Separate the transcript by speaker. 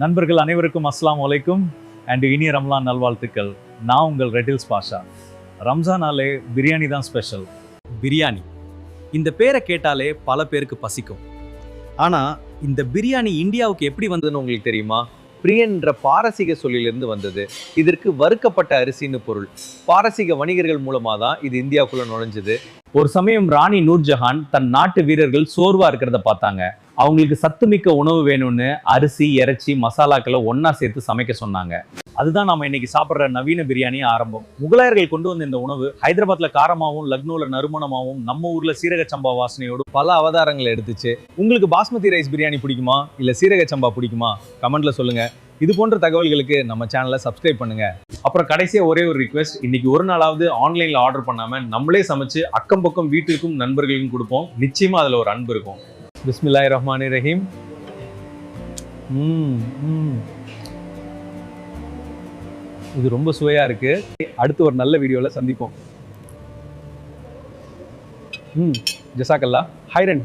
Speaker 1: நண்பர்கள் அனைவருக்கும் அஸ்ஸலாமு அலைக்கும் அண்ட் இனிய ரம்லான் நல்வாழ்த்துக்கள். நான் உங்கள் ரெட்டில்ஸ் பாஷா. ரம்ஜானாலே பிரியாணி தான் ஸ்பெஷல்.
Speaker 2: பிரியாணி இந்த பேரை கேட்டாலே பல பேருக்கு பசிக்கும். ஆனால் இந்த பிரியாணி இந்தியாவுக்கு எப்படி வந்ததுன்னு உங்களுக்கு தெரியுமா? பிரியன் என்ற பாரசீக சொல்லிலிருந்து வந்தது. இதற்கு வறுக்கப்பட்ட அரிசின்னு பொருள். பாரசீக வணிகர்கள் மூலமாக தான் இது இந்தியாவுக்குள்ள நுழைஞ்சது. ஒரு சமயம் ராணி நூர்ஜஹான் தன் நாட்டு வீரர்கள் சோர்வா இருக்கிறத பார்த்தாங்க. அவங்களுக்கு சத்துமிக்க உணவு வேணும்னு அரிசி, இறைச்சி, மசாலாக்களை ஒன்னா சேர்த்து சமைக்க சொன்னாங்க. அதுதான் நம்ம இன்னைக்கு சாப்பிட்ற நவீன பிரியாணி ஆரம்பம். முகலாயர்கள் கொண்டு வந்த இந்த உணவு ஹைதராபாத்ல காரமாவும், லக்னோல நறுமணமாவும், நம்ம ஊர்ல சீரக சம்பா வாசனையோடு பல அவதாரங்களை எடுத்துச்சு. உங்களுக்கு பாஸ்மதி ரைஸ் பிரியாணி பிடிக்குமா இல்ல சீரக சம்பா பிடிக்குமா? கமெண்ட்ல சொல்லுங்க. இது போன்ற தகவல்களுக்கு நம்ம சேனலை சப்ஸ்கிரைப் பண்ணுங்க. அப்புறம் கடைசியா ஒரே ஒரு ரிக்வெஸ்ட், இன்னைக்கு ஒரு நாளாவது ஆன்லைன்ல ஆர்டர் பண்ணாம நம்மளே சமைச்சு அக்கம் பக்கம் வீட்டுக்கும் நண்பர்களுக்கும் கொடுப்போம். நிச்சயமா அதுல ஒரு அன்பு இருக்கும். பிஸ்மில்லாஹிர் ரஹ்மானிர் ரஹீம். இது ரொம்ப சுவையா இருக்கு. அடுத்து ஒரு நல்ல வீடியோல சந்திப்போம். ஜஸாக்கல்லா ஹைரன்.